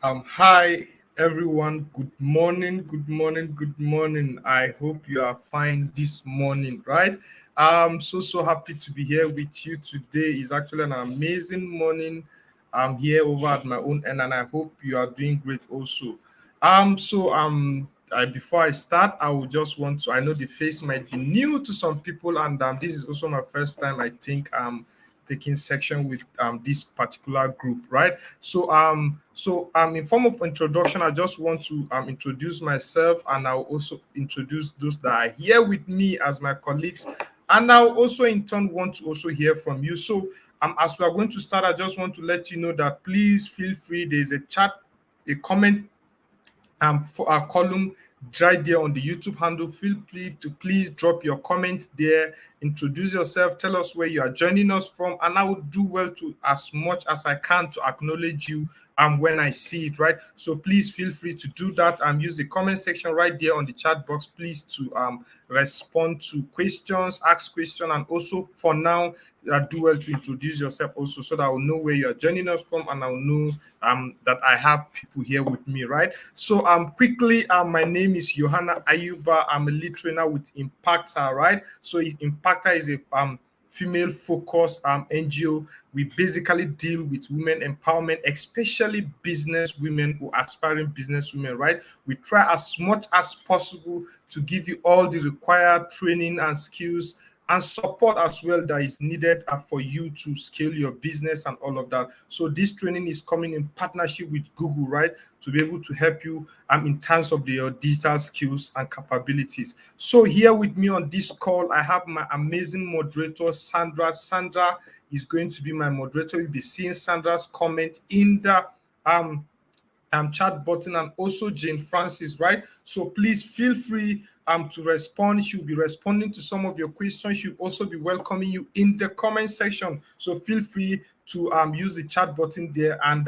Hi everyone. Good morning. Good morning. Good morning. I hope you are fine this morning, right? I'm so happy to be here with you today. It's actually an amazing morning. I'm here over at my own end, and I hope you are doing great also. Before I start, I would just want to. I know the face might be new to some people, and this is also my first time. I think taking section with this particular group, right? In form of introduction, I just want to introduce myself, and I'll also introduce those that are here with me as my colleagues, and I'll also in turn want to also hear from you. As we are going to start, I just want to let you know that please feel free. There's a chat, a comment for our column right there on the YouTube handle. Feel free to please drop your comments there, introduce yourself, tell us where you are joining us from, and I will do well to as much as I can to acknowledge you when I see it, right? So please feel free to do that and use the comment section right there on the chat box, please, to respond to questions, ask questions, and also for now, do well to introduce yourself also so that I'll know where you are joining us from, and I'll know that I have people here with me, right? So quickly, my name is Johanna Ayuba. I'm a lead trainer with Impactor, right? So Impactor is a female focused NGO. We basically deal with women empowerment, especially business women who are aspiring business women, right? We try as much as possible to give you all the required training and skills and support as well that is needed for you to scale your business and all of that. So this training is coming in partnership with Google, right, to be able to help you in terms of your digital skills and capabilities. So here with me on this call, I have my amazing moderator, Sandra. Sandra is going to be my moderator. You'll be seeing Sandra's comment in the chat button, and also Jane Francis, right? So please feel free to respond. She'll be responding to some of your questions. She'll also be welcoming you in the comment section. So feel free to use the chat button there and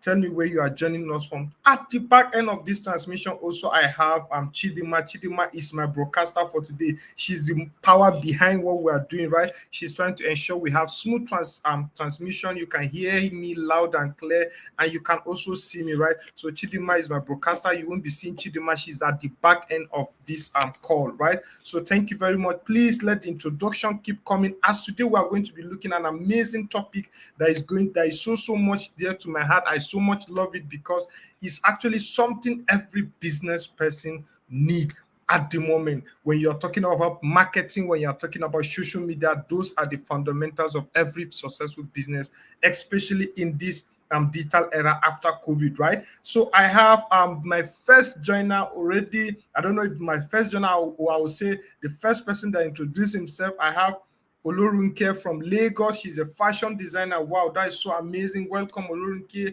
tell me where you are joining us from. At the back end of this transmission, also I have Chidima. Chidima is my broadcaster for today. She's the power behind what we are doing, right? She's trying to ensure we have smooth transmission. You can hear me loud and clear, and you can also see me, right? So Chidima is my broadcaster. You won't be seeing Chidima. She's at the back end of this call, right? So thank you very much. Please let the introduction keep coming, as today we are going to be looking at an amazing topic that is so much dear to my heart. I so much love it because it's actually something every business person need at the moment. When you're talking about marketing, when you're talking about social media, those are the fundamentals of every successful business, especially in this digital era after COVID, right? So I have my first joiner already. I don't know if my first joiner, or I will say the first person that introduced himself. I have Olorunke from Lagos. She's a fashion designer. Wow, that is so amazing. Welcome, Olorunke.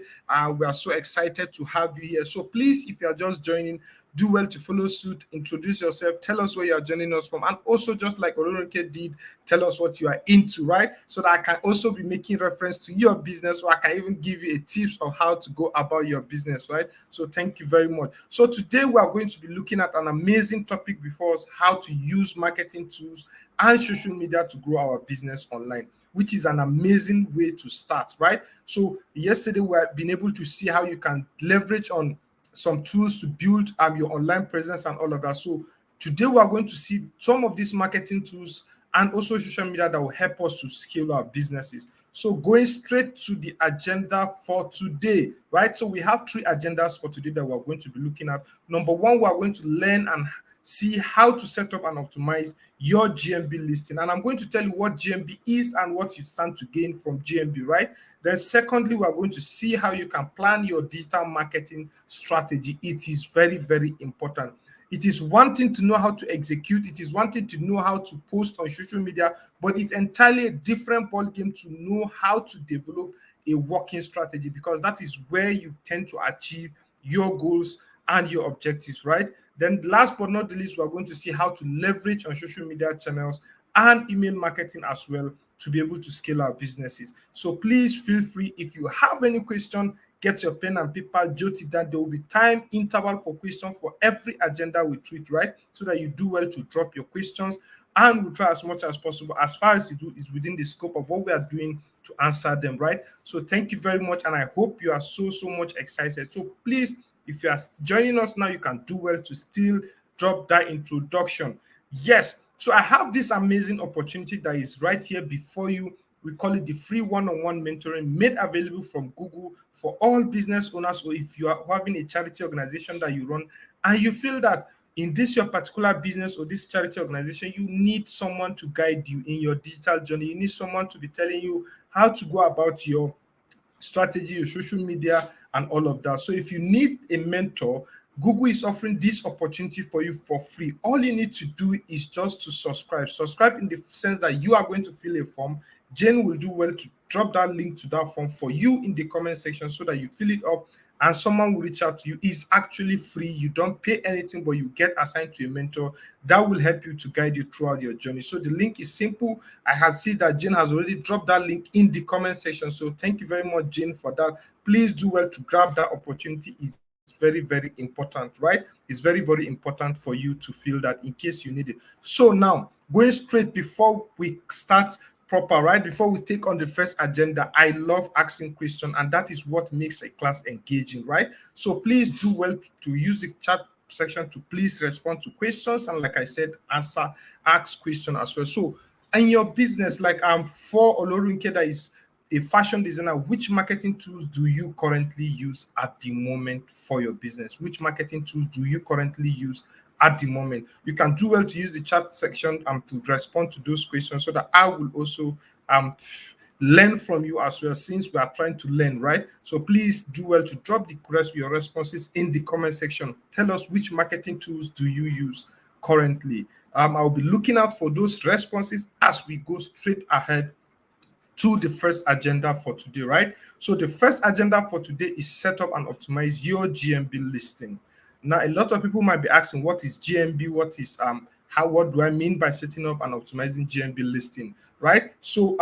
We are so excited to have you here. So please, if you are just joining, do well to follow suit, introduce yourself, tell us where you are joining us from, and also, just like Olorunke did, tell us what you are into, right? So that I can also be making reference to your business, or I can even give you a tips of how to go about your business, right? So thank you very much. So today we are going to be looking at an amazing topic before us: how to use marketing tools and social media to grow our business online, which is an amazing way to start, right? So yesterday we have been able to see how you can leverage on some tools to build your online presence and all of that. So today we are going to see some of these marketing tools and also social media that will help us to scale our businesses. So going straight to the agenda for today, right? So we have three agendas for today that we're going to be looking at. Number one, we're going to learn and see how to set up and optimize your GMB listing. And I'm going to tell you what GMB is and what you stand to gain from GMB, right? Then secondly, we're going to see how you can plan your digital marketing strategy. It is very important. It is one thing to know how to execute. It is one thing to know how to post on social media, but it's entirely a different ballgame to know how to develop a working strategy, because that is where you tend to achieve your goals and your objectives, right? Then last but not the least, we're going to see how to leverage on social media channels and email marketing as well to be able to scale our businesses. So please feel free, if you have any question, get your pen and paper, jot it down. There will be time interval for questions for every agenda we treat, right? So that you do well to drop your questions, and we'll try as much as possible, as far as it is within the scope of what we are doing, to answer them, right? So thank you very much, and I hope you are so much excited. So please, if you are joining us now, you can do well to still drop that introduction. Yes, so I have this amazing opportunity that is right here before you. We call it the free one-on-one mentoring made available from Google for all business owners, or if you are having a charity organization that you run and you feel that in this your particular business or this charity organization, you need someone to guide you in your digital journey. You need someone to be telling you how to go about your strategy, your social media, and all of that. So if you need a mentor, Google is offering this opportunity for you for free. All you need to do is just to subscribe. Subscribe in the sense that you are going to fill a form. Jane will do well to drop that link to that form for you in the comment section so that you fill it up and someone will reach out to you. It's actually free. You don't pay anything, but you get assigned to a mentor that will help you to guide you throughout your journey. So the link is simple. I have seen that Jane has already dropped that link in the comment section. So thank you very much, Jane, for that. Please do well to grab that opportunity. It's very important, right? It's very important for you to feel that in case you need it. So now, going straight before we start proper, right? Before we take on the first agenda, I love asking questions, and that is what makes a class engaging, right? So please do well to use the chat section to please respond to questions, and like I said, ask question as well. So in your business, like for Olorunke, that is a fashion designer, which marketing tools do you currently use at the moment for your business? Which marketing tools do you currently use at the moment? You can do well to use the chat section to respond to those questions so that I will also learn from you as well, since we are trying to learn, right? So please do well to drop your responses in the comment section. Tell us which marketing tools do you use currently. I'll be looking out for those responses as we go straight ahead to the first agenda for today, right? So the first agenda for today is set up and optimize your GMB listing. Now, a lot of people might be asking, what is GMB? What do I mean by setting up and optimizing GMB listing, right? So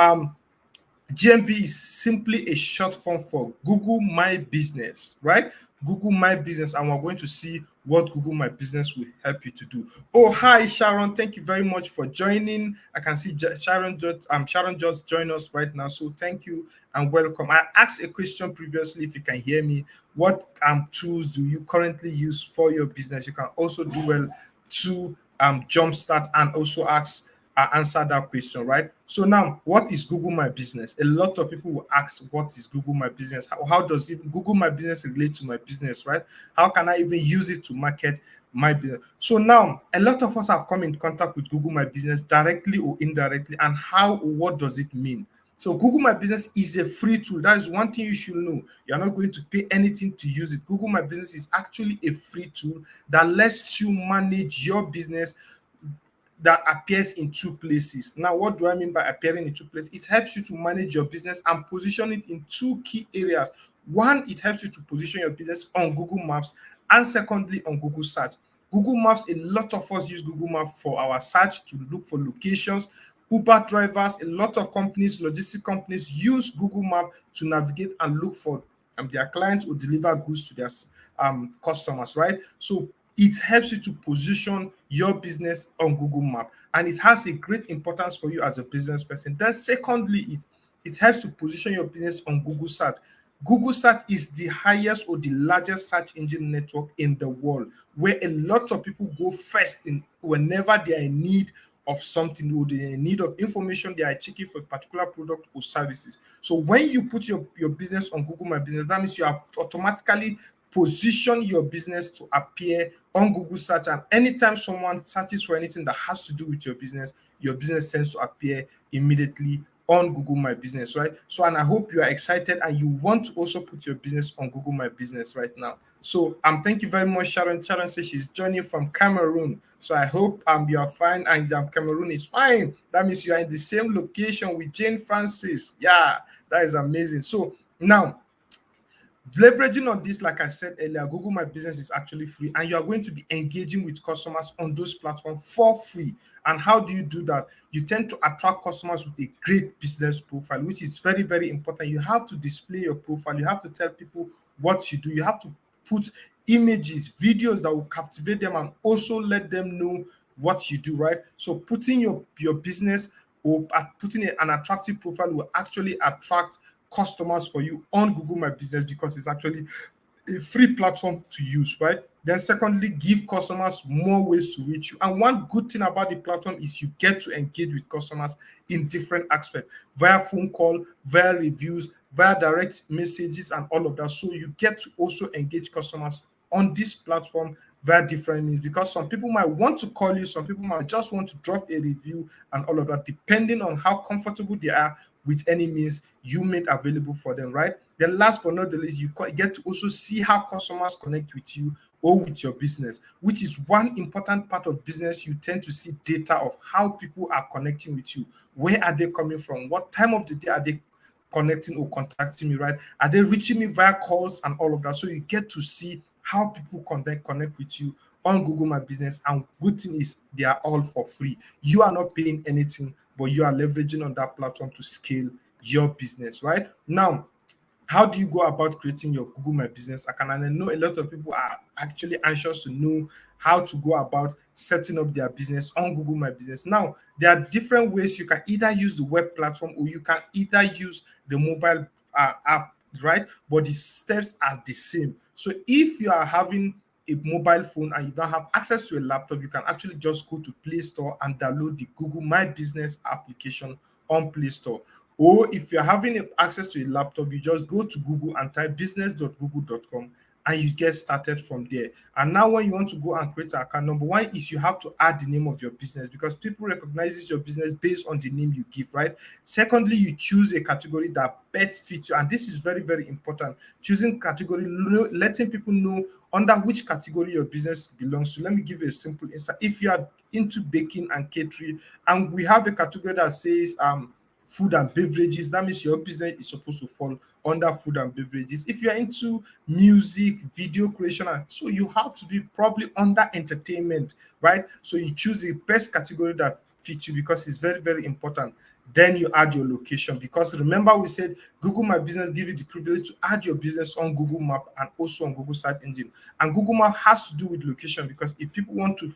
GMB is simply a short form for Google My Business, right? Google My Business, and we're going to see what Google My Business will help you to do. Oh, hi, Sharon. Thank you very much for joining. I can see Sharon just joined us right now. So thank you and welcome. I asked a question previously, if you can hear me. What tools do you currently use for your business? You can also do well to jumpstart and also answer that question, right? So now, what is Google My Business? A lot of people will ask, what is Google My Business? How does even Google My Business relate to my business, right? How can I even use it to market my business? So now, a lot of us have come in contact with Google My Business directly or indirectly, and what does it mean? So Google My Business is a free tool. That is one thing you should know. You're not going to pay anything to use it. Google My Business is actually a free tool that lets you manage your business that appears in two places. Now, what do I mean by appearing in two places? It helps you to manage your business and position it in two key areas. One, it helps you to position your business on Google Maps, and secondly, on Google Search. Google Maps, a lot of us use Google Maps for our search to look for locations. Uber drivers, a lot of companies, logistic companies use Google Map to navigate and look for their clients or deliver goods to their customers, right? So it helps you to position your business on Google Map, and it has a great importance for you as a business person. Then secondly, it helps to position your business on Google Search. Google Search is the highest or the largest search engine network in the world, where a lot of people go first in whenever they are in need of something, or they are in need of information, they are checking for a particular product or services. So when you put your business on Google My Business, that means you have automatically position your business to appear on Google Search, and anytime someone searches for anything that has to do with your business tends to appear immediately on Google My Business, right? So, and I hope you are excited and you want to also put your business on Google My Business right now. So thank you very much, Sharon. Sharon says she's joining from Cameroon. So I hope you are fine, and Cameroon is fine. That means you are in the same location with Jane Francis. Yeah, that is amazing. So now, leveraging on this, like I said earlier, Google My Business is actually free, and you are going to be engaging with customers on those platforms for free. And how do you do that? You tend to attract customers with a great business profile, which is very important. You have to display your profile. You have to tell people what you do. You have to put images, videos that will captivate them and also let them know what you do, right? So putting your business or putting an attractive profile will actually attract customers for you on Google My Business, because it's actually a free platform to use, right? Then, secondly, give customers more ways to reach you. And one good thing about the platform is you get to engage with customers in different aspects via phone call, via reviews, via direct messages, and all of that. So you get to also engage customers on this platform via different means, because some people might want to call you, some people might just want to drop a review and all of that, depending on how comfortable they are with any means you made available for them, right? Then last but not the least, you get to also see how customers connect with you or with your business, which is one important part of business. You tend to see data of how people are connecting with you. Where are they coming from? What time of the day are they connecting or contacting me, right? Are they reaching me via calls and all of that? So you get to see how people connect with you on Google My Business. And good thing is they are all for free. You are not paying anything, but you are leveraging on that platform to scale your business, right? Now, how do you go about creating your Google My Business account? And I know a lot of people are actually anxious to know how to go about setting up their business on Google My Business. Now, there are different ways. You can either use the web platform or you can either use the mobile app, right? But the steps are the same. So if you are having a mobile phone and you don't have access to a laptop, you can actually just go to Play Store and download the Google My Business application on Play Store. Or if you're having access to a laptop, you just go to Google and type business.google.com and you get started from there. And now when you want to go and create an account, number one is you have to add the name of your business, because people recognize your business based on the name you give, right? Secondly, you choose a category that best fits you. And this is very, very important. Choosing category, letting people know under which category your business belongs to. Let me give you a simple insight. If you are into baking and catering, and we have a category that says food and beverages, that means your business is supposed to fall under food and beverages. If you're into music, video creation, and so you have to be probably under entertainment, right? So you choose the best category that fits you, because it's very, very important. Then you add your location, because remember we said Google My Business give you the privilege to add your business on Google Map and also on Google Search Engine. And Google Map has to do with location, because if people want to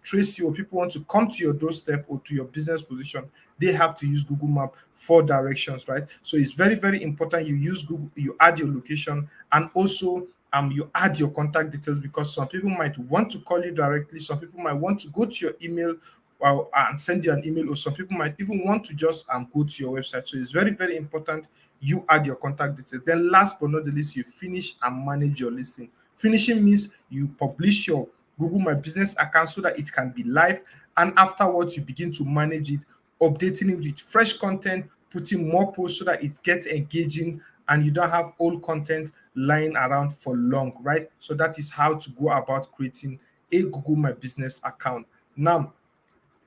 trace you, or people want to come to your doorstep or to your business position, they have to use Google Map for directions, right? So it's very, very important you use Google, you add your location, and also you add your contact details, because some people might want to call you directly, some people might want to go to your email and send you an email, or some people might even want to just go to your website. So it's very, very important you add your contact details. Then last but not the least, you finish and manage your listing. Finishing means you publish your Google My Business account so that it can be live, and afterwards you begin to manage it, updating it with fresh content, putting more posts so that it gets engaging and you don't have old content lying around for long, right? So that is how to go about creating a Google My Business account. Now,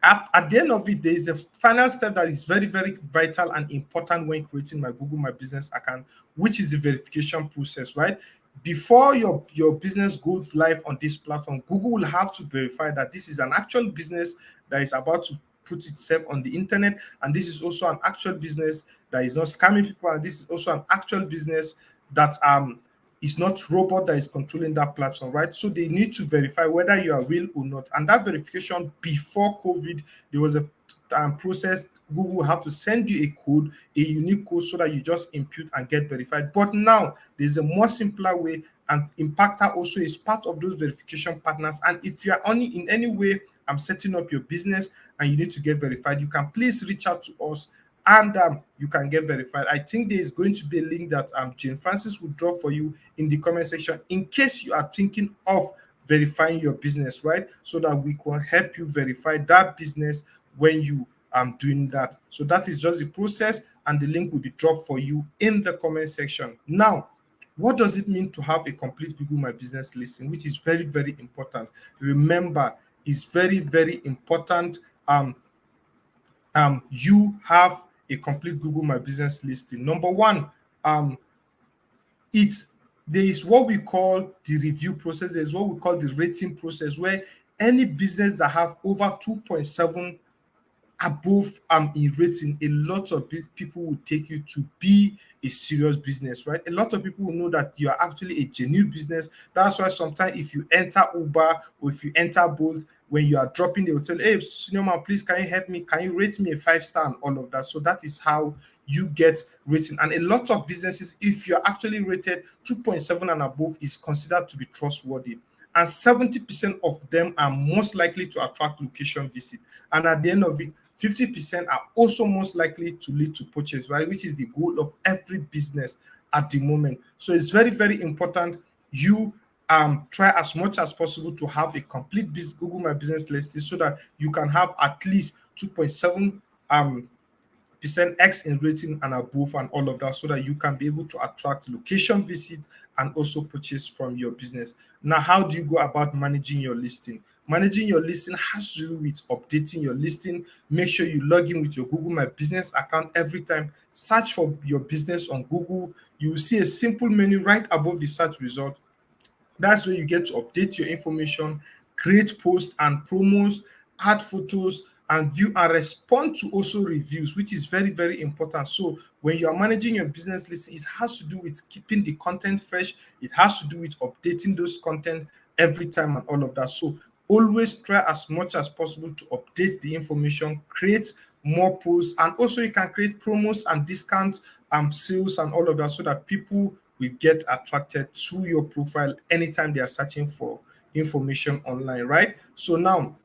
at the end of it, there is a final step that is very, very vital and important when creating my Google My Business account, which is the verification process, right? Before your business goes live on this platform, Google will have to verify that this is an actual business that is about to put itself on the internet, and this is also an actual business that is not scamming people, and this is also an actual business that it's not robot that is controlling that platform, right? So they need to verify whether you are real or not. And that verification before COVID, there was a process. Google will have to send you a code, a unique code, so that you just input and get verified. But now there's a more simpler way, and Impactor also is part of those verification partners. And if you are only in any way setting up your business and you need to get verified, you can please reach out to us, and you can get verified. I think there is going to be a link that Jane Francis will drop for you in the comment section in case you are thinking of verifying your business, right? So that we can help you verify that business when you doing that. So that is just the process, and the link will be dropped for you in the comment section. Now, what does it mean to have a complete Google My Business listing, which is very, very important? Remember, it's very, very important you have a complete Google My Business listing. Number one, it's there is what we call the review process. There's what we call the rating process, where any business that have over 2.7 above in rating, a lot of people will take you to be a serious business, right? A lot of people will know that you are actually a genuine business. That's why sometimes if you enter Uber or if you enter Bolt, when you are dropping, they will tell, hey, senior man, please, can you help me? Can you rate me a 5 star and all of that? So that is how you get rating. And a lot of businesses, if you're actually rated 2.7 and above, is considered to be trustworthy. And 70% of them are most likely to attract location visit. And at the end of it, 50% are also most likely to lead to purchase, right? Which is the goal of every business at the moment. So it's very, very important you try as much as possible to have a complete Google My Business listing so that you can have at least 2.7 percent X in rating and above and all of that so that you can be able to attract location visit and also purchase from your business. Now, how do you go about managing your listing? Managing your listing has to do with updating your listing. Make sure you log in with your Google My Business account every time. Search for your business on Google. You will see a simple menu right above the search result. That's where you get to update your information, create posts and promos, add photos, and view and respond to also reviews, which is very, very important. So when you are managing your business list, it has to do with keeping the content fresh. It has to do with updating those content every time and all of that. So always try as much as possible to update the information, create more posts, and also you can create promos and discounts, sales and all of that so that people will get attracted to your profile anytime they are searching for information online, right? So now,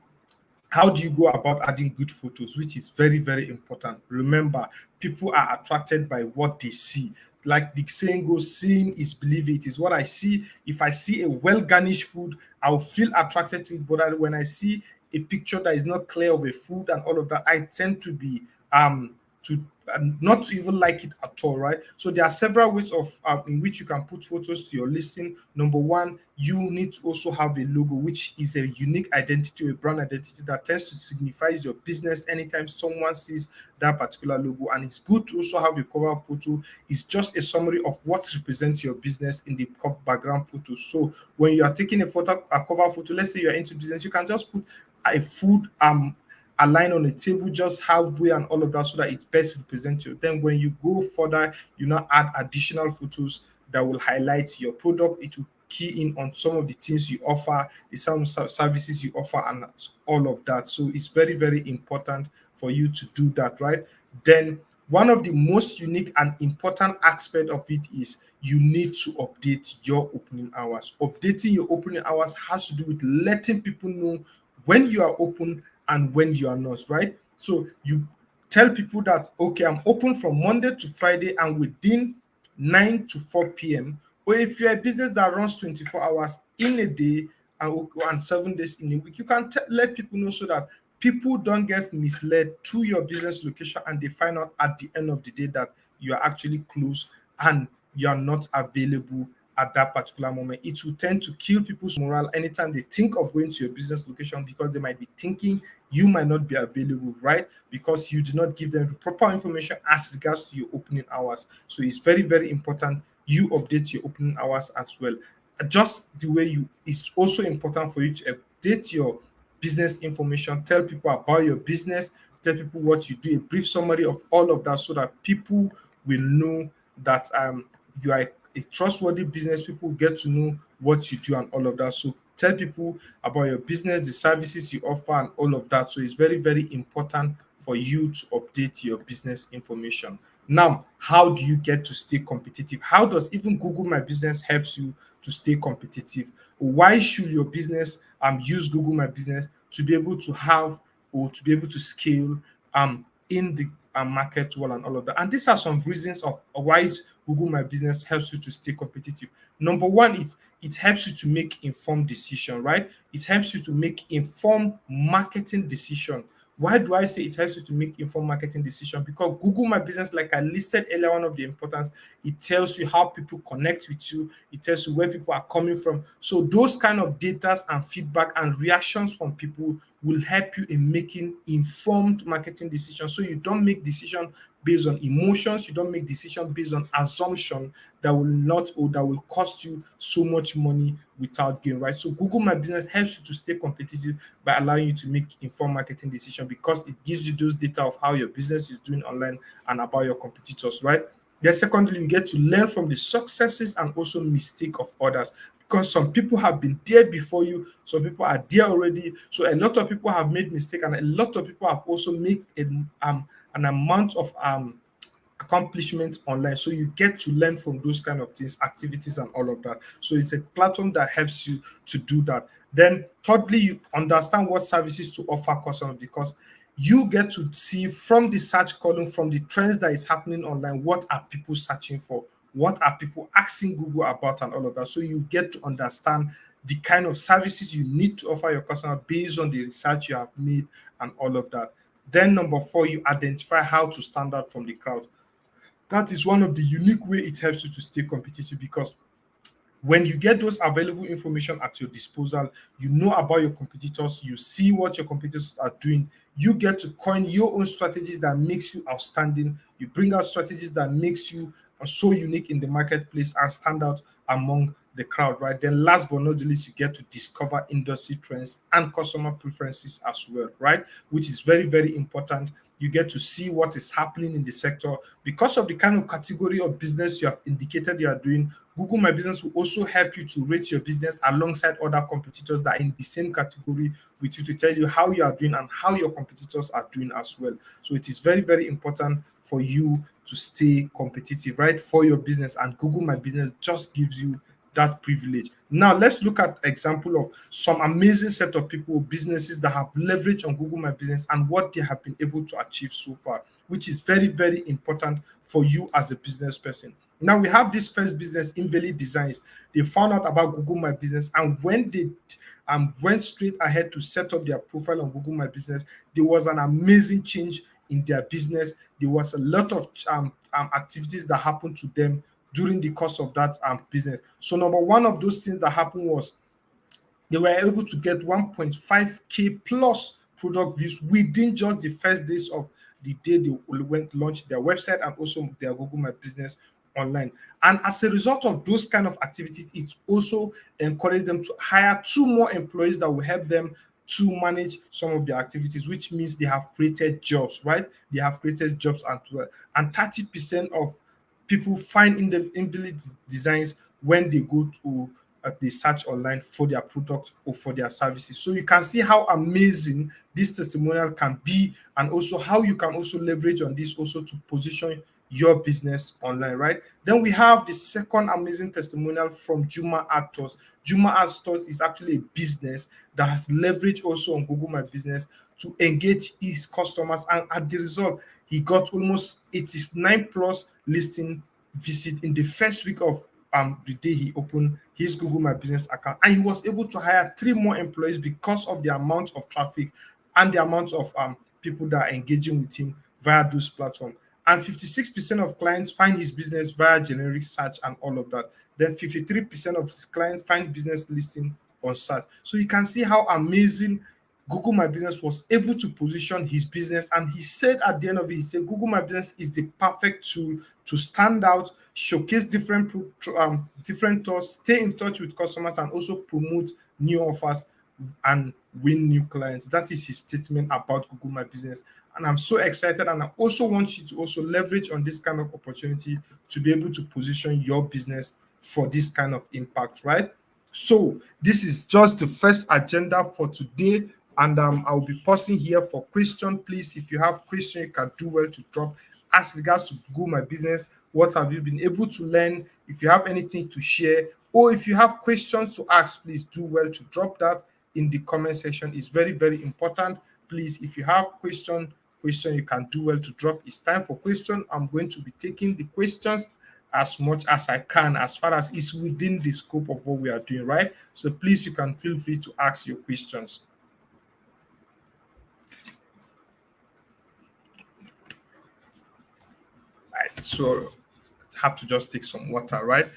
how do you go about adding good photos, which is very, very important? Remember, people are attracted by what they see. Like the saying goes, seeing is believing. It is what I see. If I see a well garnished food, I'll feel attracted to it. But when I see a picture that is not clear of a food and all of that, I tend to be to not to even like it at all, right? So there are several ways of in which you can put photos to your listing. Number one, you need to also have a logo, which is a unique identity, or a brand identity that tends to signify your business anytime someone sees that particular logo. And it's good to also have a cover photo. It's just a summary of what represents your business in the background photo. So when you are taking a cover photo, let's say you're into business, you can just put a food a line on a table just halfway and all of that so that it best represents you. Then when you go further, you now add additional photos that will highlight your product. It will key in on some of the things you offer, the some services you offer, and all of that. So it's very, very important for you to do that, right? Then one of the most unique and important aspect of it is you need to update your opening hours. Updating your opening hours has to do with letting people know when you are open and when you are not, right? So you tell people that, okay, I'm open from Monday to Friday and within 9 to 4 p.m. Or if you're a business that runs 24 hours in a day and 7 days in a week, you can let people know so that people don't get misled to your business location and they find out at the end of the day that you are actually closed and you are not available at that particular moment. It will tend to kill people's morale anytime they think of going to your business location because they might be thinking you might not be available, right? Because you do not give them the proper information as regards to your opening hours. So it's very, very important you update your opening hours as well. Just the way you, it's also important for you to update your business information, tell people about your business, tell people what you do, a brief summary of all of that so that people will know that you are a trustworthy business. People get to know what you do and all of that. So tell people about your business, the services you offer, and all of that. So it's very, very important for you to update your business information. Now, how do you get to stay competitive? How does even Google My Business helps you to stay competitive? Why should your business use Google My Business to be able to have or to be able to scale in the market world and all of that? And these are some reasons of why Google My Business helps you to stay competitive. Number one is it helps you to make informed decision, right? It helps you to make informed marketing decision. Why do I say it helps you to make informed marketing decision? Because Google My Business, like I listed earlier, one of the importance, it tells you how people connect with you. It tells you where people are coming from. So those kind of data and feedback and reactions from people will help you in making informed marketing decisions. So you don't make decisions based on emotions. You don't make decisions based on assumption that will not or that will cost you so much money without gain, right? So Google My Business helps you to stay competitive by allowing you to make informed marketing decisions because it gives you those data of how your business is doing online and about your competitors, right? Then secondly, you get to learn from the successes and also mistake of others because some people have been there before you, some people are there already. So a lot of people have made mistake, and a lot of people have also made an amount of accomplishments online. So you get to learn from those kind of things, activities, and all of that. So it's a platform that helps you to do that. Then thirdly, you understand what services to offer customers because you get to see from the search column, from the trends that is happening online, what are people searching for, what are people asking Google about, and all of that. So you get to understand the kind of services you need to offer your customer based on the research you have made and all of that. Then number four, you identify how to stand out from the crowd. That is one of the unique way it helps you to stay competitive because when you get those available information at your disposal, you know about your competitors, you see what your competitors are doing, you get to coin your own strategies that makes you outstanding. You bring out strategies that makes you so unique in the marketplace and stand out among the crowd, right? Then last but not the least, you get to discover industry trends and customer preferences as well, right? Which is very, very important. You get to see what is happening in the sector because of the kind of category of business you have indicated you are doing. Google My Business will also help you to rate your business alongside other competitors that are in the same category with you to tell you how you are doing and how your competitors are doing as well. So it is very, very important for you to stay competitive, right, for your business. And Google My Business just gives you that privilege. Now let's look at example of some amazing set of people, businesses that have leveraged on Google My Business and what they have been able to achieve so far, which is very, very important for you as a business person. Now we have this first business, Invalid Designs. They found out about Google My Business, and when they went straight ahead to set up their profile on Google My Business, there was an amazing change in their business. There was a lot of activities that happened to them during the course of that business. So number one of those things that happened was they were able to get 1.5K plus product views within just the first days of the day they went launch their website and also their Google My Business online. And as a result of those kind of activities, it also encouraged them to hire two more employees that will help them to manage some of their activities, which means they have created jobs, right? They have created jobs as well. And 30% of people find in the invalid designs when they go to they search online for their product or for their services. So you can see how amazing this testimonial can be, and also how you can also leverage on this also to position your business online, right? Then we have the second amazing testimonial from Juma Actors. Juma Actors is actually a business that has leveraged also on Google My Business to engage his customers, and at the result, he got almost 89 plus listing visit in the first week of the day he opened his Google My Business account, and he was able to hire three more employees because of the amount of traffic and the amount of people that are engaging with him via those platforms. And 56% of clients find his business via generic search and all of that. Then 53% of his clients find business listing on search. So you can see how amazing Google My Business was able to position his business. And he said at the end of it, he said, Google My Business is the perfect tool to stand out, showcase different tours, stay in touch with customers, and also promote new offers and win new clients. That is his statement about Google My Business. And I'm so excited. And I also want you to also leverage on this kind of opportunity to be able to position your business for this kind of impact, right? So this is just the first agenda for today, and I'll be pausing here for question. Please, if you have question, you can do well to drop. As regards to Google My Business, what have you been able to learn? If you have anything to share, or if you have questions to ask, please do well to drop that in the comment section. It's very, very important. Please, if you have question, you can do well to drop. It's time for question. I'm going to be taking the questions as much as I can, as far as it's within the scope of what we are doing, right? So please, you can feel free to ask your questions. Right. So have to just take some water, right?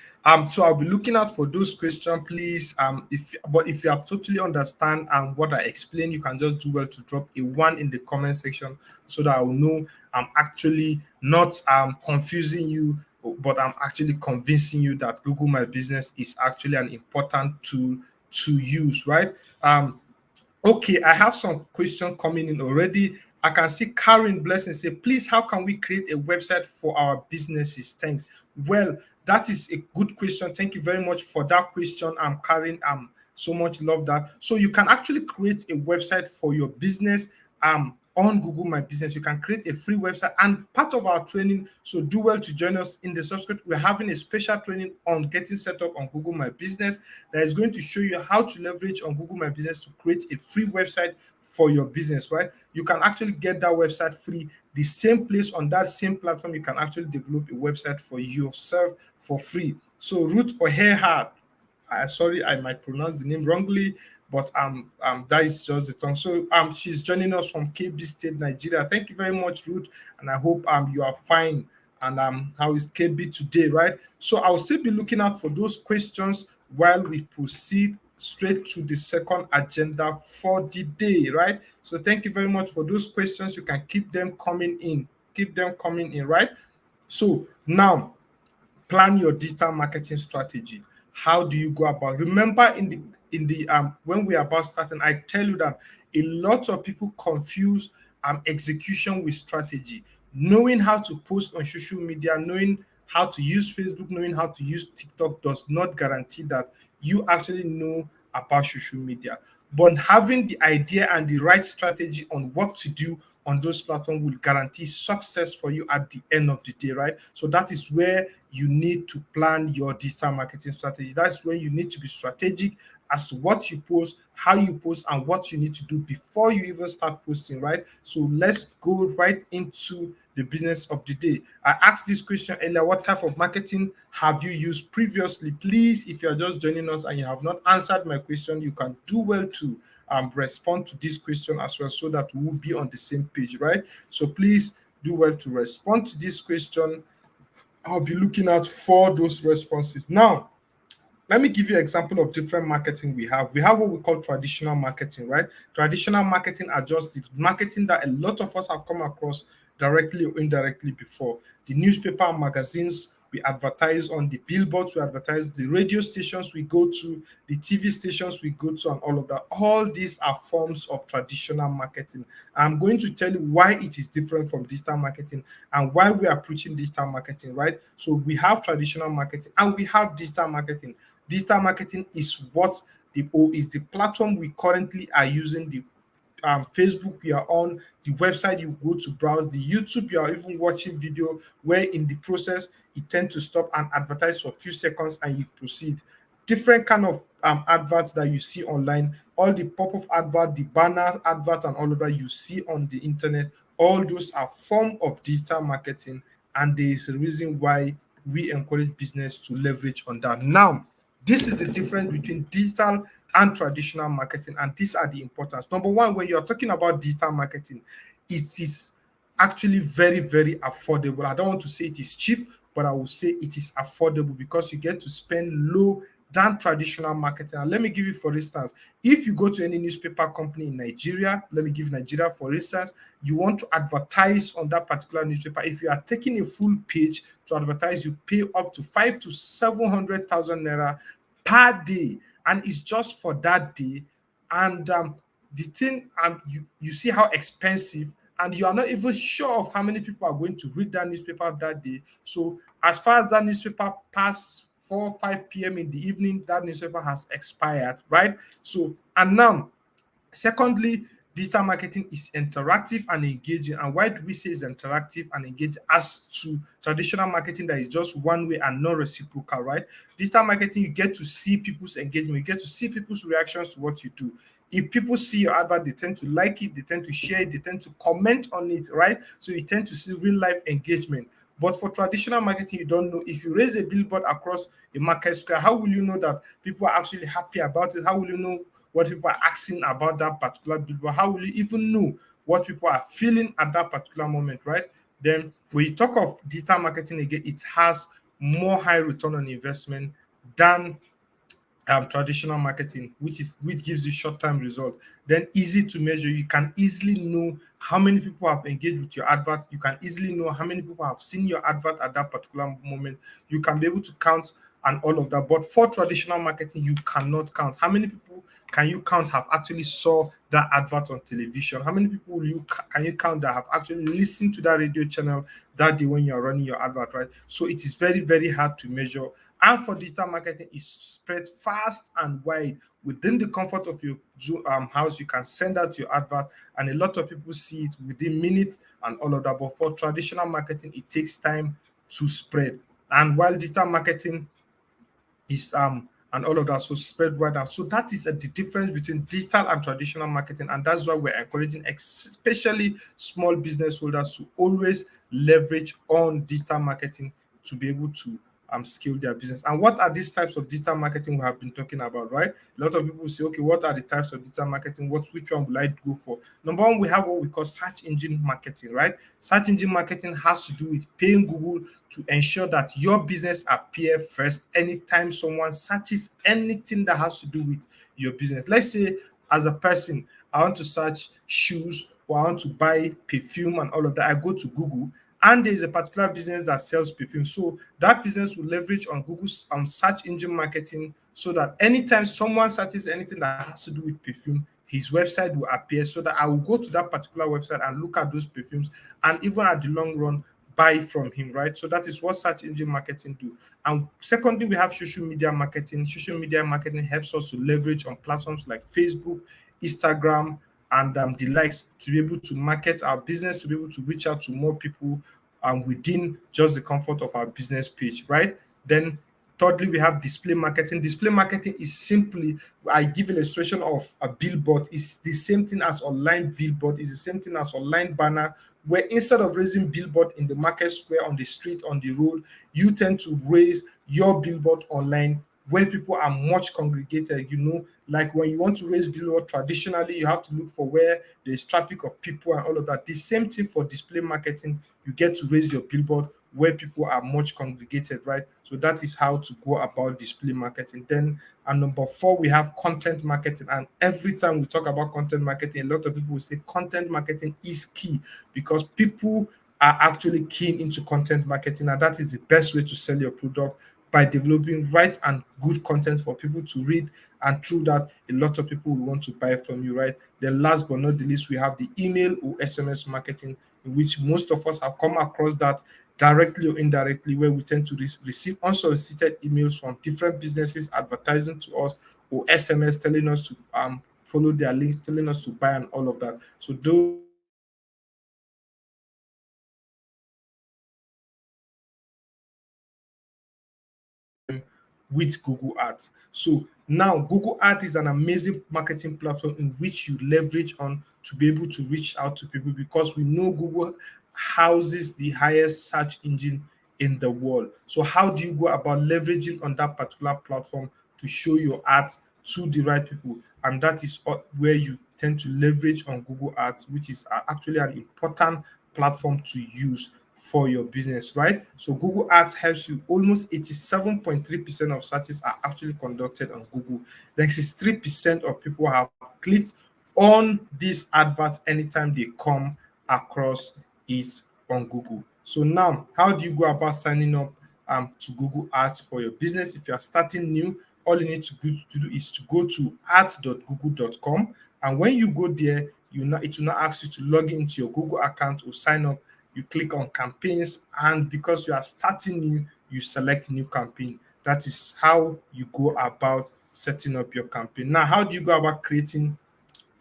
So I'll be looking out for those questions, please. If you have totally understand what I explained, you can just do well to drop a one in the comment section so that I will know I'm actually not confusing you, but I'm actually convincing you that Google My Business is actually an important tool to use, right? Okay, I have some question coming in already. I can see Karen Blessing say, please, how can we create a website for our businesses? Thanks. Well, that is a good question. Thank you very much for that question. Karen. So much love that. So you can actually create a website for your business on Google My Business. You can create a free website, and part of our training, so do well to join us in the subscript. We're having a special training on getting set up on Google My Business that is going to show you how to leverage on Google My Business to create a free website for your business, right? You can actually get that website free. The same place on that same platform, you can actually develop a website for yourself for free. So Ruth O'Hare, sorry, I might pronounce the name wrongly, but that is just the tongue. So she's joining us from KB State, Nigeria. Thank you very much, Ruth, and I hope you are fine. And how is KB today, right? So I'll still be looking out for those questions while we proceed straight to the second agenda for the day, right? So thank you very much for those questions. You can keep them coming in. Keep them coming in, right? So now plan your digital marketing strategy. How do you go about? Remember, in the when we are about starting, I tell you that a lot of people confuse execution with strategy. Knowing how to post on social media, knowing how to use Facebook, knowing how to use TikTok does not guarantee that you actually know about social media. But having the idea and the right strategy on what to do on those platforms will guarantee success for you at the end of the day, right? So that is where you need to plan your digital marketing strategy. That's where you need to be strategic as to what you post, how you post, and what you need to do before you even start posting, right? So let's go right into the business of the day. I asked this question earlier: what type of marketing have you used previously? Please, if you're just joining us and you have not answered my question, you can do well to respond to this question as well, so that we'll be on the same page, right? So please do well to respond to this question. I'll be looking out for those responses. Now, let me give you an example of different marketing we have. We have what we call traditional marketing, right? Traditional marketing are just the marketing that a lot of us have come across directly or indirectly before. The newspaper and magazines we advertise on, the billboards we advertise, the radio stations we go to, the TV stations we go to, and all of that. All these are forms of traditional marketing. I'm going to tell you why it is different from digital marketing and why we are preaching digital marketing, right? So we have traditional marketing and we have digital marketing. Digital marketing is what is the platform we currently are using, the Facebook you are on, the website you go to browse, the YouTube you are even watching video, where in the process it tend to stop and advertise for a few seconds and you proceed. Different kind of adverts that you see online, all the pop-up advert, the banner advert, and all of that you see on the internet, all those are form of digital marketing, and there is a reason why we encourage business to leverage on that. Now, this is the difference between digital and traditional marketing, and these are the importance. Number one, when you're talking about digital marketing, it is actually very, very affordable. I don't want to say it is cheap, but I will say it is affordable because you get to spend low than traditional marketing. And let me give you, for instance, if you go to any newspaper company in Nigeria, let me give Nigeria for instance, you want to advertise on that particular newspaper. If you are taking a full page to advertise, you pay up to 5 to 700,000 naira per day, and it's just for that day. And the thing, you see how expensive, and you are not even sure of how many people are going to read that newspaper that day. So as far as that newspaper pass 4 5 p.m. in the evening, that newspaper has expired, right? So, and now, secondly, digital marketing is interactive and engaging. And why do we say it's interactive and engaging as to traditional marketing that is just one way and not reciprocal, right? Digital marketing, you get to see people's engagement, you get to see people's reactions to what you do. If people see your advert, they tend to like it, they tend to share it, they tend to comment on it, right? So you tend to see real life engagement. But for traditional marketing, you don't know. If you raise a billboard across a market square, how will you know that people are actually happy about it? How will you know what people are asking about that particular billboard? How will you even know what people are feeling at that particular moment, right? Then when you talk of digital marketing again, it has more high return on investment than traditional marketing, which gives you short-term result. Then easy to measure. You can easily know how many people have engaged with your advert. You can easily know how many people have seen your advert at that particular moment. You can be able to count and all of that. But for traditional marketing, you cannot count. How many people can you count have actually saw that advert on television? How many people can you count that have actually listened to that radio channel that day when you're running your advert, right? So it is very, very hard to measure. And for digital marketing, it's spread fast and wide within the comfort of your house. You can send out your advert, and a lot of people see it within minutes and all of that. But for traditional marketing, it takes time to spread. And while digital marketing is and all of that, so spread wide out. So that is the difference between digital and traditional marketing, and that's why we're encouraging especially small business holders to always leverage on digital marketing to be able to scale their business. And what are these types of digital marketing we have been talking about, right? A lot of people say, okay, what are the types of digital marketing? Which one would I go for? Number one, we have what we call search engine marketing, right? Search engine marketing has to do with paying Google to ensure that your business appear first anytime someone searches anything that has to do with your business. Let's say, as a person, I want to search shoes or I want to buy perfume and all of that. I go to Google, and there is a particular business that sells perfume. So that business will leverage on Google's search engine marketing, so that anytime someone searches anything that has to do with perfume, his website will appear, so that I will go to that particular website and look at those perfumes, and even at the long run, buy from him, right? So that is what search engine marketing do. And secondly, we have social media marketing. Social media marketing helps us to leverage on platforms like Facebook, Instagram, and the likes, to be able to market our business, to be able to reach out to more people within just the comfort of our business page, right? Then thirdly, we have display marketing. Display marketing is simply, I give illustration of a billboard. It's the same thing as online billboard. It's the same thing as online banner, where instead of raising billboard in the market square, on the street, on the road, you tend to raise your billboard online, where people are much congregated. Like when you want to raise billboard traditionally, you have to look for where there's traffic of people and all of that. The same thing for display marketing. You get to raise your billboard where people are much congregated, right? So that is how to go about display marketing. Then, and number four, we have content marketing. And every time we talk about content marketing, a lot of people will say content marketing is key, because people are actually keen into content marketing, and that is the best way to sell your product, by developing right and good content for people to read, and through that, a lot of people will want to buy from you, right? Then last but not the least, we have the email or SMS marketing, in which most of us have come across that directly or indirectly, where we tend to receive unsolicited emails from different businesses advertising to us, or SMS telling us to follow their links, telling us to buy and all of that. So those with Google Ads. So now Google Ads is an amazing marketing platform in which you leverage on to be able to reach out to people, because we know Google houses the highest search engine in the world. So how do you go about leveraging on that particular platform to show your ads to the right people? And that is where you tend to leverage on Google Ads, which is actually an important platform to use for your business, right? So Google Ads helps you. Almost 87.3% of searches are actually conducted on Google. 93% of people have clicked on these adverts anytime they come across it on Google. So now, how do you go about signing up to Google Ads for your business? If you are starting new, all you need to do is to go to ads.google.com, and when you go there, it will not ask you to log into your Google account or sign up. You click on campaigns, and because you are starting new, you select new campaign. That is how you go about setting up your campaign. Now, how do you go about creating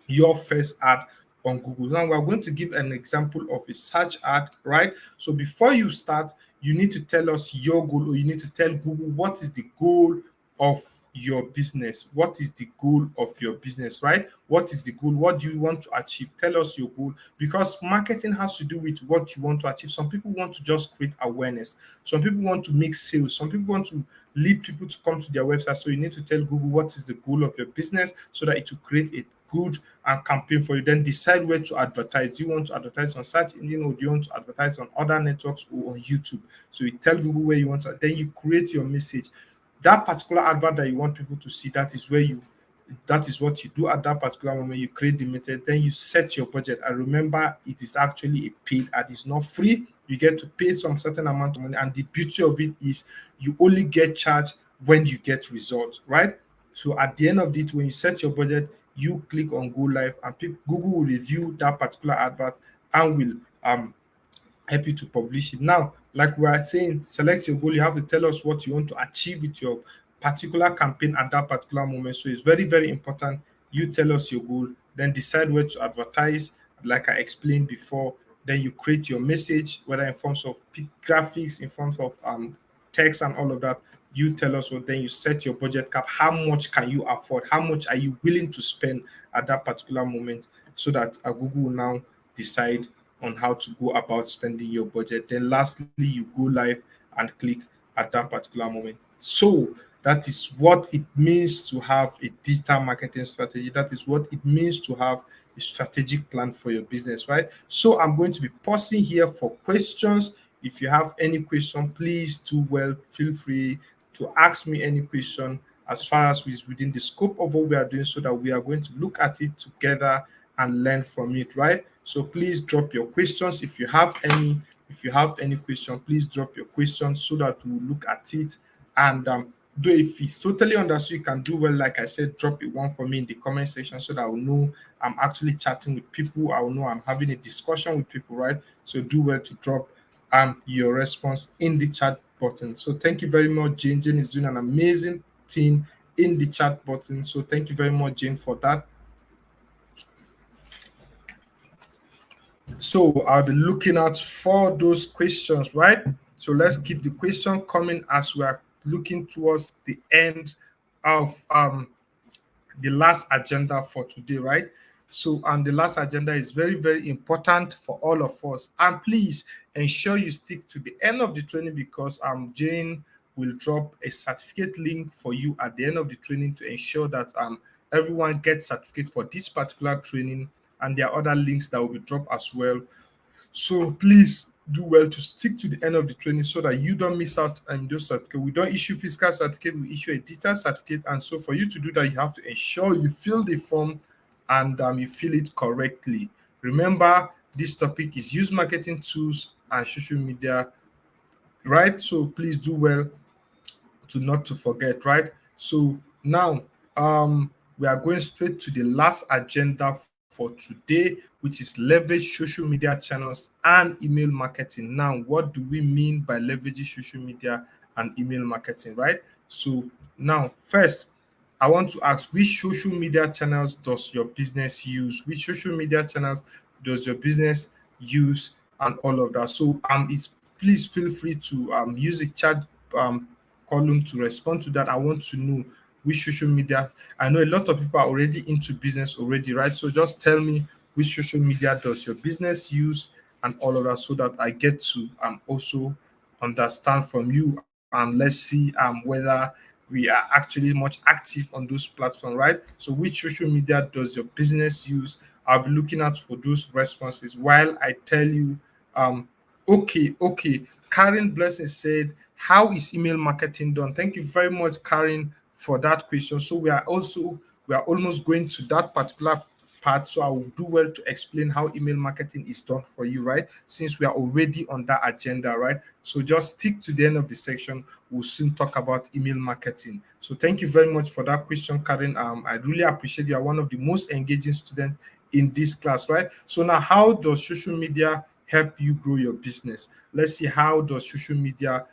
your first ad on Google? Now, we're going to give an example of a search ad, right? So before you start, you need to tell us your goal, or you need to tell Google what is the goal of your business. What is the goal of your business, right? What is the goal? What do you want to achieve? Tell us your goal, because marketing has to do with what you want to achieve. Some people want to just create awareness, some people want to make sales, some people want to lead people to come to their website. So you need to tell Google what is the goal of your business, so that it will create a good campaign for you. Then decide where to advertise. Do you want to advertise on search engine, or do you want to advertise on other networks or on YouTube? So you tell Google where you want to, then you create your message. That particular advert that you want people to see, that is what you do at that particular moment. You create the method, then you set your budget. And remember, it is actually a paid ad, it's not free. You get to pay some certain amount of money, and the beauty of it is you only get charged when you get results, right? So at the end of it, when you set your budget, you click on go live, and Google will review that particular advert and will help you to publish it. Now, like we are saying, select your goal. You have to tell us what you want to achieve with your particular campaign at that particular moment. So it's very, very important. You tell us your goal, then decide where to advertise, like I explained before. Then you create your message, whether in forms of graphics, in forms of text, and all of that. You tell us what, then you set your budget cap. How much can you afford? How much are you willing to spend at that particular moment, so that Google will now decide on how to go about spending your budget. Then lastly, you go live and click at that particular moment. So that is what it means to have a digital marketing strategy. That is what it means to have a strategic plan for your business, right? So I'm going to be pausing here for questions. If you have any question, please do well. Feel free to ask me any question as far as is within the scope of what we are doing, so that we are going to look at it together and learn from it, right? So please drop your questions if you have any. If you have any question, please drop your questions, so that we'll look at it. And though if it's totally understood, you can do well. Like I said, drop it one for me in the comment section, so that I will know I'm actually chatting with people. I will know I'm having a discussion with people, right? So do well to drop your response in the chat button. So thank you very much, Jane. Jane is doing an amazing thing in the chat button. So thank you very much, Jane, for that. So I'll be looking out for those questions, right? So let's keep the question coming as we are looking towards the end of the last agenda for today, right? So, and the last agenda is very, very important for all of us. And please ensure you stick to the end of the training, because Jane will drop a certificate link for you at the end of the training, to ensure that everyone gets certificate for this particular training. And there are other links that will be dropped as well. So please do well to stick to the end of the training, so that you don't miss out on those certificates. We don't issue physical certificate, we issue a digital certificate. And so for you to do that, you have to ensure you fill the form, and you fill it correctly. Remember, this topic is use marketing tools and social media, right? So please do well to not to forget, right? So now we are going straight to the last agenda for today, which is leverage social media channels and email marketing. Now, what do we mean by leveraging social media and email marketing, right? So now, first, I want to ask, which social media channels does your business use? Which social media channels does your business use, and all of that? So it's please feel free to use the chat um column to respond to that. I want to know which social media. I know a lot of people are already into business already, right? So just tell me which social media does your business use, and all of that, so that I get to also understand from you, and let's see whether we are actually much active on those platforms, right? So which social media does your business use? I'll be looking out for those responses while I tell you. Okay. Karen Blessing said, how is email marketing done? Thank you very much, Karen, for that question. So we are almost going to that particular part. So I will do well to explain how email marketing is done for you, right? Since we are already on that agenda, right? So just stick to the end of the section. We'll soon talk about email marketing. So thank you very much for that question, Karen. I really appreciate you. Are one of the most engaging students in this class, right? So now, how does social media help you grow your business? Let's see, how does social media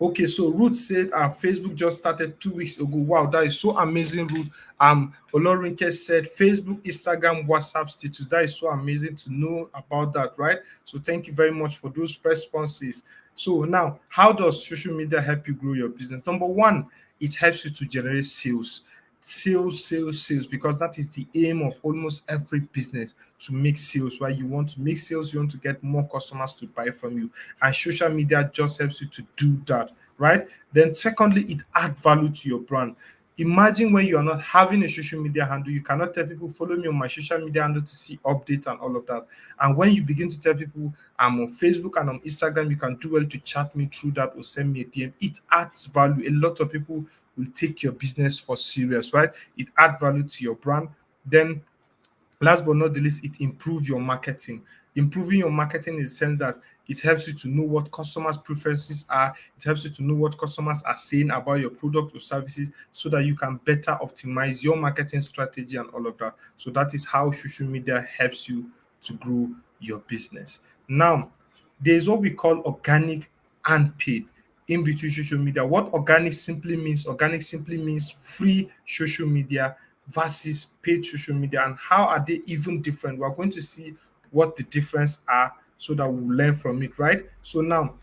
okay, so Ruth said Facebook just started 2 weeks ago. Wow, that is so amazing, Ruth. Olorinke said Facebook, Instagram, WhatsApp status. That is so amazing to know about that, right? So thank you very much for those responses. So now, how does social media help you grow your business? Number one, it helps you to generate sales. Sales, sales, sales, because that is the aim of almost every business, to make sales, right? You want to make sales, you want to get more customers to buy from you. And social media just helps you to do that, right? Then, secondly, it adds value to your brand. Imagine when you are not having a social media handle, you cannot tell people, follow me on my social media handle to see updates and all of that. And when you begin to tell people, I'm on Facebook and on Instagram, you can do well to chat me through that or send me a DM. It adds value. A lot of people will take your business for serious, right? It adds value to your brand. Then, last but not the least, it improves your marketing. Improving your marketing in the sense that it helps you to know what customers' preferences are. It helps you to know what customers are saying about your product or services, so that you can better optimize your marketing strategy and all of that. So that is how social media helps you to grow your business. Now, there's what we call organic and paid in between social media. What organic simply means free social media versus paid social media, and how are they even different? We're going to see what the difference are, so that we'll learn from it, right? So now,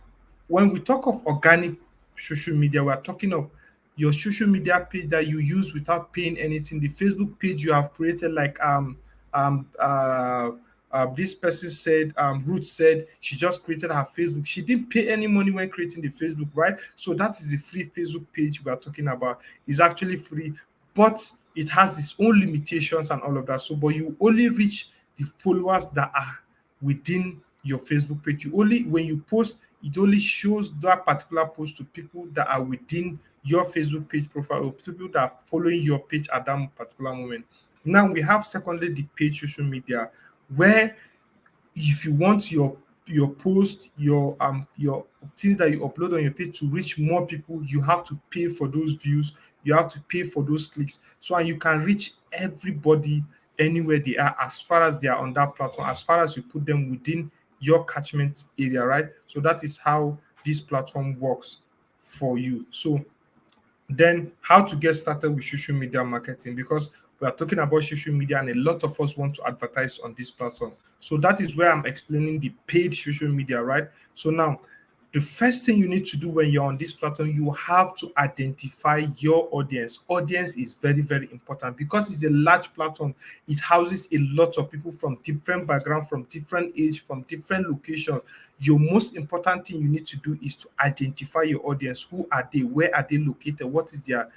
when we talk of organic social media, we're talking of your social media page that you use without paying anything. The Facebook page you have created, like um uh this person said, Ruth said she just created her Facebook. She didn't pay any money when creating the Facebook, right? So that is the free Facebook page we are talking about. It's actually free, but it has its own limitations and all of that. So, but you only reach the followers that are within your Facebook page. You only, when you post, it only shows that particular post to people that are within your Facebook page profile, or people that are following your page at that particular moment. Now we have secondly the paid social media, where if you want your post, your things that you upload on your page to reach more people, you have to pay for those views, you have to pay for those clicks. So, and you can reach everybody anywhere they are, as far as they are on that platform, as far as you put them within your catchment area, right? So that is how this platform works for you. So then, how to get started with social media marketing, because we are talking about social media and a lot of us want to advertise on this platform. So that is where I'm explaining the paid social media, right? So now, the first thing you need to do when you're on this platform, you have to identify your audience. Audience is very, very important because it's a large platform. It houses a lot of people from different backgrounds, from different age, from different locations. Your most important thing you need to do is to identify your audience. Who are they? Where are they located? What is their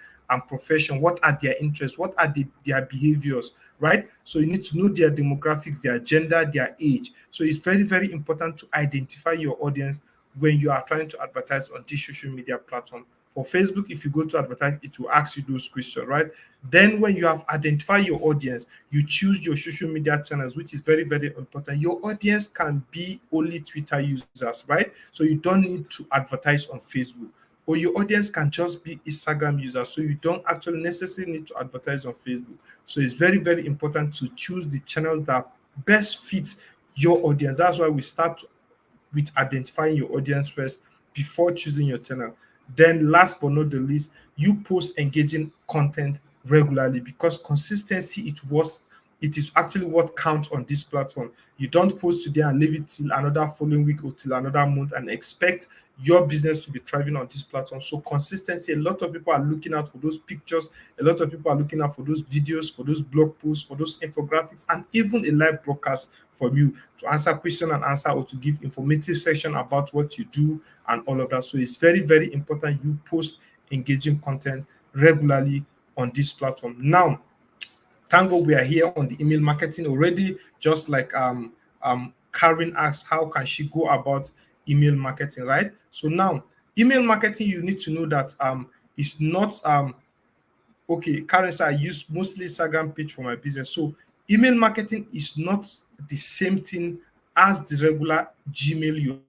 profession? What are their interests? What are their behaviors? Right? So you need to know their demographics, their gender, their age. So it's very, very important to identify your audience when you are trying to advertise on this social media platform. For Facebook, if you go to advertise, it will ask you those questions, right? Then, when you have identified your audience, you choose your social media channels, which is very, very important. Your audience can be only Twitter users, right? So you don't need to advertise on Facebook. Or your audience can just be Instagram users, so you don't actually necessarily need to advertise on Facebook. So it's very, very important to choose the channels that best fit your audience. That's why we start with identifying your audience first before choosing your channel. Then, last but not the least, you post engaging content regularly, because consistency it is actually what counts on this platform. You don't post today and leave it till another following week or till another month and expect your business to be thriving on this platform. So consistency, a lot of people are looking out for those pictures, a lot of people are looking out for those videos, for those blog posts, for those infographics, and even a live broadcast from you to answer question and answer, or to give informative section about what you do and all of that. So it's very, very important you post engaging content regularly on this platform. Now, thank God we are here on the email marketing already. Just like Karen asked, how can she go about email marketing, right? So now, email marketing, you need to know that it's not okay. Karen said I use mostly Instagram page for my business. So email marketing is not the same thing as the regular Gmail you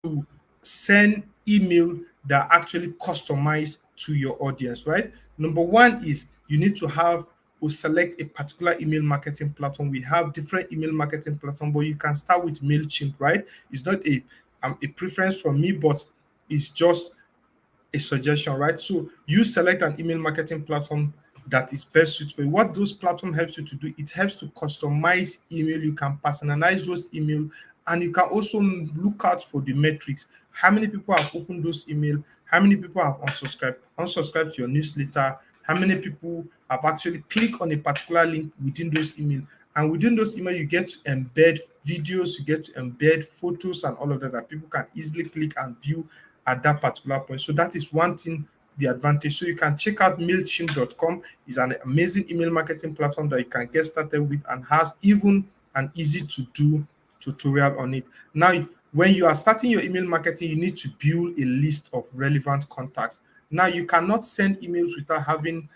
to send email that are actually customized to your audience, right? Number one is you need to have or select a particular email marketing platform. We have different email marketing platform, but you can start with MailChimp, right? It's not a preference from me, but it's just a suggestion, right? So you select an email marketing platform that is best suited for you. What those platforms helps you to do, it helps to customize email. You can personalize those email, and you can also look out for the metrics. How many people have opened those email? How many people have unsubscribed to your newsletter? How many people have actually clicked on a particular link within those email? And within those email, you get to embed videos, you get to embed photos and all of that people can easily click and view at that particular point. So that is one thing, the advantage. So you can check out MailChimp.com. It's an amazing email marketing platform that you can get started with and has even an easy to do tutorial on it. Now, when you are starting your email marketing, you need to build a list of relevant contacts. Now, you cannot send emails without having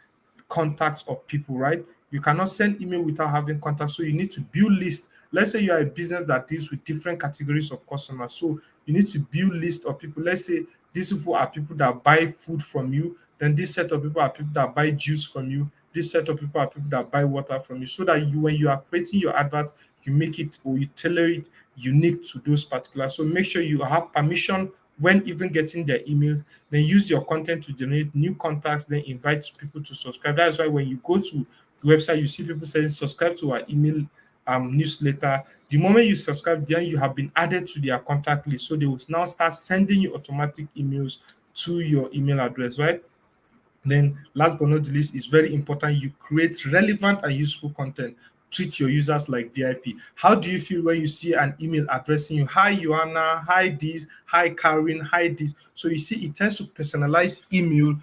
contacts of people, right? You cannot send email without having contacts. So you need to build lists. Let's say you are a business that deals with different categories of customers. So you need to build list of people. Let's say these people are people that buy food from you. Then this set of people are people that buy juice from you. This set of people are people that buy water from you. So that you, when you are creating your advert, you make it or you tailor it unique to those particular. So make sure you have permission when even getting their emails. Then use your content to generate new contacts, then invite people to subscribe. That's why when you go to the website, you see people saying subscribe to our email newsletter. The moment you subscribe, then you have been added to their contact list. So they will now start sending you automatic emails to your email address, right? Then, last but not the least, it's very important you create relevant and useful content. Treat your users like VIP. How do you feel when you see an email addressing you? Hi, Joanna. Hi, this. Hi, Karen. Hi, this. So you see, it tends to personalize email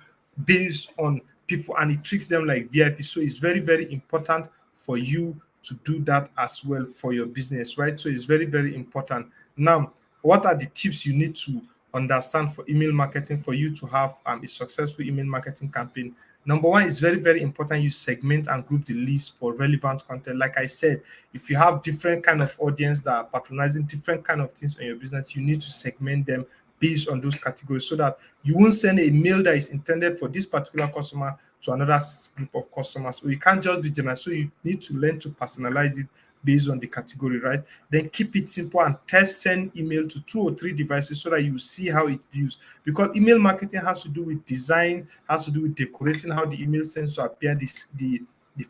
based on people and it treats them like VIP. So it's very, very important for you to do that as well for your business, right? So it's very, very important. Now, what are the tips you need to understand for email marketing for you to have a successful email marketing campaign? Number one, is very, very important you segment and group the list for relevant content. Like I said, if you have different kind of audience that are patronizing different kind of things on your business, you need to segment them based on those categories so that you won't send a mail that is intended for this particular customer to another group of customers. So you can't just be general. So you need to learn to personalize it based on the category, right? Then keep it simple and test send email to 2 or 3 devices so that you see how it views. Because email marketing has to do with design, has to do with decorating how the email sends to appear, the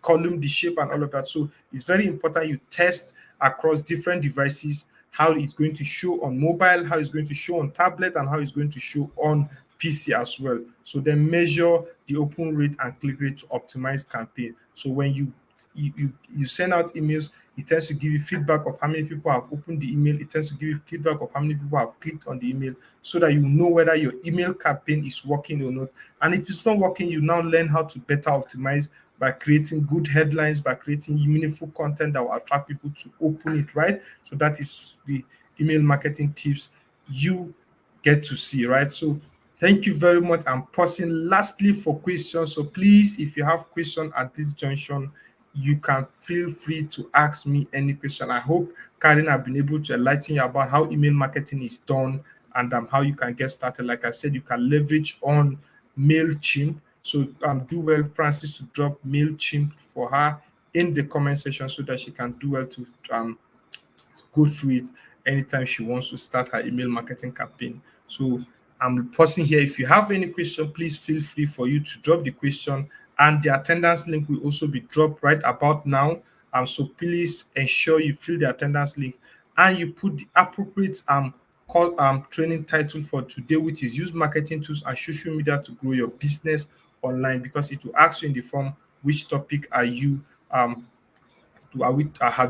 column, the shape, and all of that. So it's very important you test across different devices how it's going to show on mobile, how it's going to show on tablet, and how it's going to show on PC as well. So then measure the open rate and click rate to optimize campaign. So when you send out emails, it tends to give you feedback of how many people have opened the email. It tends to give you feedback of how many people have clicked on the email so that you know whether your email campaign is working or not. And if it's not working, you now learn how to better optimize by creating good headlines, by creating meaningful content that will attract people to open it, right? So that is the email marketing tips you get to see, right? So thank you very much. I'm pausing lastly for questions. So please, if you have questions at this junction, you can feel free to ask me any question. I hope, Karen, I've been able to enlighten you about how email marketing is done and how you can get started. Like I said, you can leverage on MailChimp. So do well, Francis, to drop MailChimp for her in the comment section so that she can do well to go through it anytime she wants to start her email marketing campaign. So I'm pausing here. If you have any question, please feel free for you to drop the question, and the attendance link will also be dropped right about now. So please ensure you fill the attendance link and you put the appropriate call training title for today, which is use marketing tools and social media to grow your business online, because it will ask you in the form which topic are you have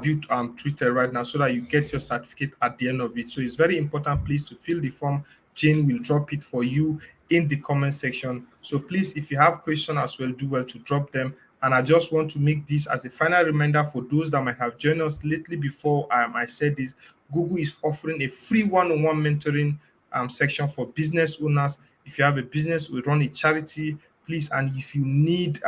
you tweeted right now so that you get your certificate at the end of it. So it's very important, please, to fill the form. Jane will drop it for you in the comment section. So please, if you have questions as well, do well to drop them. And I just want to make this as a final reminder for those that might have joined us lately before I said this. Google is offering a free one-on-one mentoring section for business owners. If you have a business, we run a charity, please, and if you need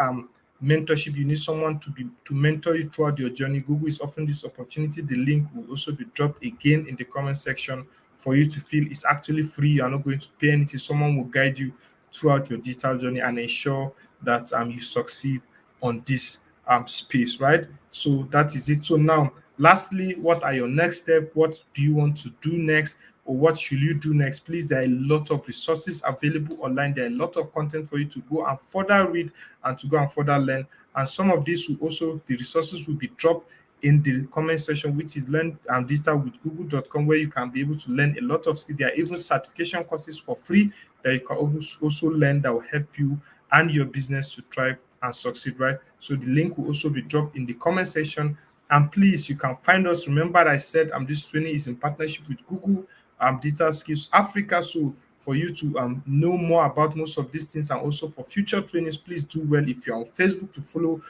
mentorship, you need someone to mentor you throughout your journey, Google is offering this opportunity. The link will also be dropped again in the comment section for you to feel. It's actually free. You are not going to pay anything. Someone will guide you throughout your digital journey and ensure that you succeed on this space, right? So that is it. So now, lastly, what are your next steps? What do you want to do next? or what should you do next, please, there are a lot of resources available online. There are a lot of content for you to go and further read and to go and further learn. And some of these will also, the resources will be dropped in the comment section, which is learn digital with google.com, where you can be able to learn a lot of skills. There are even certification courses for free that you can also learn that will help you and your business to thrive and succeed, right? So the link will also be dropped in the comment section. And please, you can find us. Remember, I said this training is in partnership with Google Digital Skills Africa. So for you to know more about most of these things and also for future trainings, please do well if you're on Facebook to follow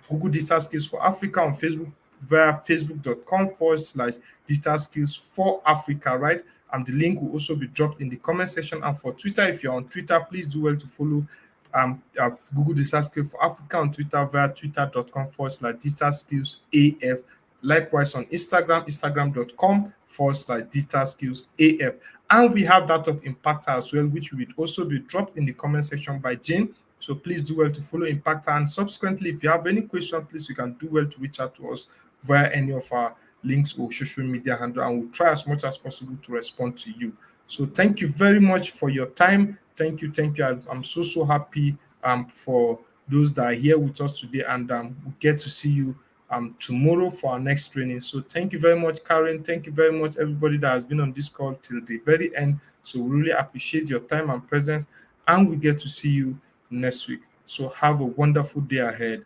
Google Digital Skills for Africa on Facebook via facebook.com/digital skills for Africa, right? The link will also be dropped in the comment section. And for Twitter, if you're on Twitter, please do well to follow Google Digital Skills for Africa on Twitter via twitter.com/digital skills AF. Likewise on Instagram, instagram.com/digital skills AF. And we have that of Impactor as well, which will also be dropped in the comment section by Jane. So please do well to follow Impactor. And subsequently, if you have any question, please you can do well to reach out to us via any of our links or social media handle, and we'll try as much as possible to respond to you. So thank you very much for your time. Thank you, thank you. I'm so happy for those that are here with us today, and we'll get to see you tomorrow for our next training. So thank you very much, Karen. Thank you very much, everybody that has been on this call till the very end. So we really appreciate your time and presence, and we get to see you next week. So have a wonderful day ahead.